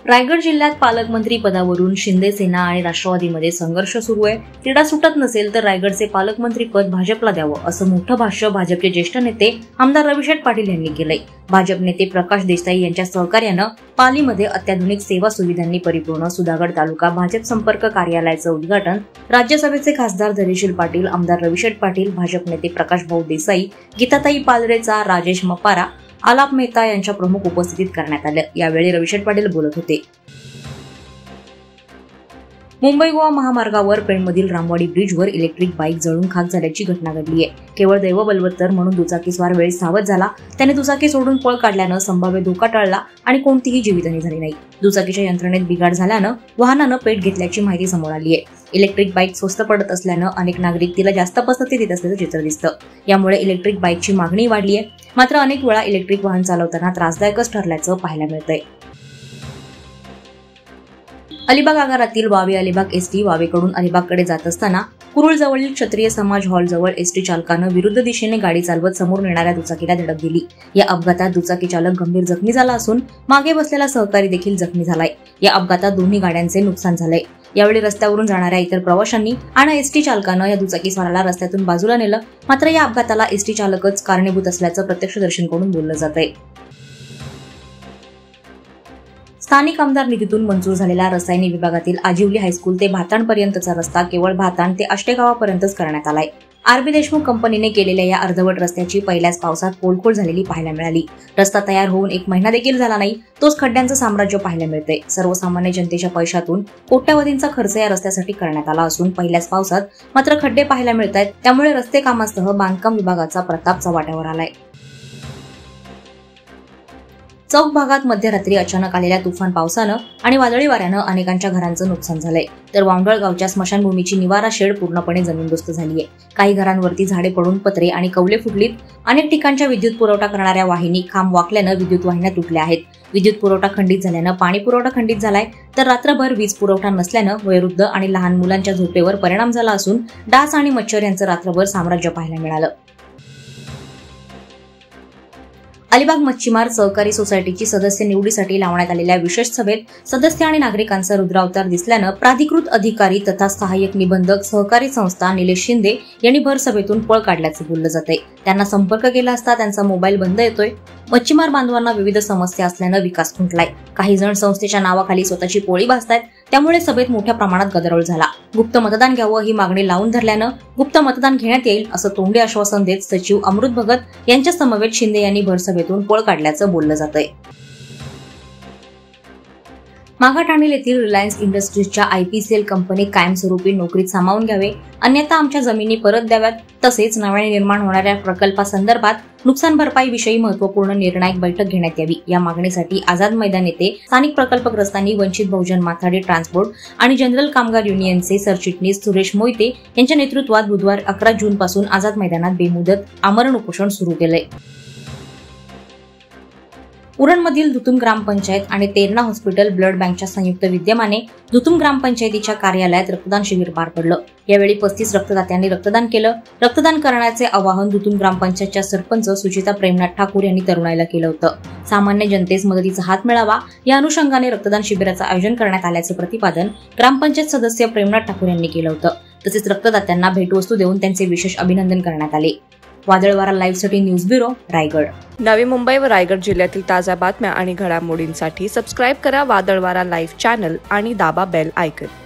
रायगड जिल्ह्यात पालकमंत्री पदावरून शिंदे सेना आणि राष्ट्रवादीमध्ये संघर्ष सुरू आहे। तिढा सुटत नसेल तर रायगडचे पालकमंत्री पद भाजपला द्यावं असं मोठं भाष्य भाजपचे ज्येष्ठ नेते आमदार रविशेठ पाटील यांनी केलंय। भाजप नेते प्रकाश देसाई यांच्या सहकार्यानं पालीमध्ये अत्याधुनिक सेवा सुविधांनी परिपूर्ण सुधागड तालुका भाजप संपर्क कार्यालयाचं उद्घाटन राज्यसभेचे खासदार धैर्यशील पाटील, आमदार रविशेठ पाटील, भाजप नेते प्रकाश भाऊ देसाई, गीताताई पालरेचा, राजेश मपारा, आलाप मेहता यांच्या प्रमुख उपस्थितीत करण्यात आलं। यावेळी रविशेठ पाटील बोलत होते। मुंबई गोवा महामार्गावर पेणमधील रामवाडी ब्रिजवर इलेक्ट्रिक बाईक जळून खाक झाल्याची घटना घडली आहे। केवळ दैव बलवत्तर म्हणून दुचाकीस्वार वेळी सावध झाला, त्याने दुचाकी सोडून पळ काढल्यानं संभाव्य धोका टळला आणि कोणतीही जीवितहानी झाली नाही। दुचाकीच्या यंत्रणेत बिघाड झाल्यानं वाहनानं पेट घेतल्याची माहिती समोर आली आहे। इलेक्ट्रिक बाईक स्वस्त पडत असल्यानं अनेक नागरिक तिला जास्त पसंती देत असल्याचं चित्र दिसतं। यामुळे इलेक्ट्रिक बाईकची मागणी वाढली आहे, मात्र अनेक वेळा इलेक्ट्रिक वाहन चालवताना त्रासदायकच ठरल्याचं पाहायला मिळतंय। अलिबाग आगारातील वावे अलिबाग एसटी वावेकडून अलिबागकडे जात असताना कुरुळ जवळील क्षत्रिय समाज हॉल जवळ एसटी चालकानं विरुद्ध दिशेने गाडी चालवत समोर येणाऱ्या दुचाकीला धडक दिली। या अपघातात दुचाकी चालक गंभीर जखमी झाला असून मागे बसलेला सहकारी देखील जखमी झालाय। या अपघातात दोन्ही गाड्यांचे नुकसान झालंय। यावेळी रस्त्यावरून जाणाऱ्या इतर प्रवाशांनी आणि एसटी चालकानं या दुचाकीस्वाराला रस्त्यातून बाजूला नेलं, मात्र या अपघाताला एसटी चालकच कारणीभूत असल्याचं प्रत्यक्षदर्शींकडून बोललं जातंय। स्थानिक आमदार निधीतून मंजूर झालेला रसायने विभागातील आजिवली हायस्कूल ते भाताणपर्यंतचा रस्ता केवळ भाताण ते आष्टेगावापर्यंतच करण्यात आलाय। आरबी देशमुख कंपनीने केलेल्या या अर्धवट रस्त्याची पहिल्याच पावसात पोलखोल झालेली पाहायला मिळाली। रस्ता तयार होऊन 1 महिना देखील झाला नाही, तोच खड्ड्यांचं साम्राज्य पाहायला मिळतंय। सर्वसामान्य जनतेच्या पैशातून कोट्यवधींचा खर्च या रस्त्यासाठी करण्यात आला असून पहिल्याच पावसात मात्र खड्डे पाहायला मिळतात। त्यामुळे रस्ते कामासह बांधकाम विभागाचा प्रताप चव्हाट्यावर आलाय। चौक भागात मध्यरात्री अचानक आलेल्या तुफान पावसानं आणि वादळी वाऱ्यानं अनेकांच्या घरांचं नुकसान झालंय, तर वांबळ गावच्या स्मशानभूमीची निवारा शेड पूर्णपणे जमीनदोस्त झाली आहे। काही घरांवरती झाडे पडून पत्रे आणि कौले फुटलीत। अनेक ठिकाणच्या विद्युत पुरवठा करणाऱ्या वाहिनी खांब वाकल्यानं विद्युत वाहिन्या तुटल्या आहेत। विद्युत पुरवठा खंडित झाल्यानं पाणी पुरवठा खंडित झालाय, तर रात्रभर वीज पुरवठा नसल्यानं वयोवृद्ध आणि लहान मुलांच्या झोपेवर परिणाम झाला असून डास आणि मच्छर यांचं रात्रभर साम्राज्य पाहायला मिळालं। अलिबाग मच्छीमार सहकारी सोसायटीची सदस्य निवडीसाठी लावण्यात आलेल्या विशेष सभेत सदस्य आणि नागरिकांचा रुद्रावतार दिसल्यानं प्राधिकृत अधिकारी तथा सहाय्यक निबंधक सहकारी संस्था निलेश शिंदे यांनी भर सभेतून पळ काढल्याचं बोललं जातंय। त्यांना संपर्क केला असता त्यांचा मोबाईल बंद येतोय। मच्छीमार बांधवांना विविध समस्या असल्यानं विकास खुंटलाय। काही जण संस्थेच्या नावाखाली स्वतःची पोळी भासतायत, त्यामुळे सभेत मोठ्या प्रमाणात गदारोळ झाला। गुप्त मतदान घ्यावं ही मागणी लावून धरल्यानं गुप्त मतदान घेण्यात येईल असं तोंडी आश्वासन देत सचिव अमृत भगत यांच्या समवेत शिंदे यांनी भर सभेतून पळ काढल्याचं बोललं जातंय। माघाठाणेल येथील रिलायन्स इंडस्ट्रीजच्या आयपीसीएल कंपनी कायमस्वरूपी नोकरीत सामावून घ्यावे, अन्यथा आमच्या जमिनी परत द्याव्यात, तसेच नव्याने निर्माण होणाऱ्या प्रकल्पासंदर्भात नुकसान भरपाई विषयी महत्त्वपूर्ण निर्णायक बैठक घेण्यात यावी। या मागणीसाठी आझाद मैदान येथे स्थानिक प्रकल्पग्रस्तांनी वंचित बहुजन माथाडी ट्रान्सपोर्ट आणि जनरल कामगार युनियनचे सरचिटणीस सुरेश मोहिते यांच्या नेतृत्वात बुधवार 11 जून पासून आझाद मैदानात बेमुदत आमरण उपोषण सुरू केलंय। उरणमधील धुतुम ग्रामपंचायत आणि तेरणा हॉस्पिटल ब्लड बँकच्या संयुक्त विद्यमाने धुतुम ग्रामपंचायतीच्या कार्यालयात रक्तदान शिबिर पार पडलं। यावेळी 35 रक्तदात्यांनी रक्तदान केलं। रक्तदान करण्याचे आवाहन धुतुम ग्रामपंचायतच्या सरपंच सुचिता प्रेमनाथ ठाकूर यांनी तरुणाईला केलं होतं। सामान्य जनतेस मदतीचा हात मिळावा या अनुषंगाने रक्तदान शिबिराचं आयोजन करण्यात आल्याचं प्रतिपादन ग्रामपंचायत सदस्य प्रेमनाथ ठाकूर यांनी केलं होतं। तसेच रक्तदात्यांना भेटवस्तू देऊन त्यांचे विशेष अभिनंदन करण्यात आले। वादळवारा लाईव्हसाठी न्यूज ब्युरो, रायगड। नवी मुंबई व रायगड जिल्ह्यातील ताज्या बातम्या आणि घडामोडींसाठी सबस्क्राईब करा वादळवारा लाईव्ह चॅनल आणि दाबा बेल आयकॉन।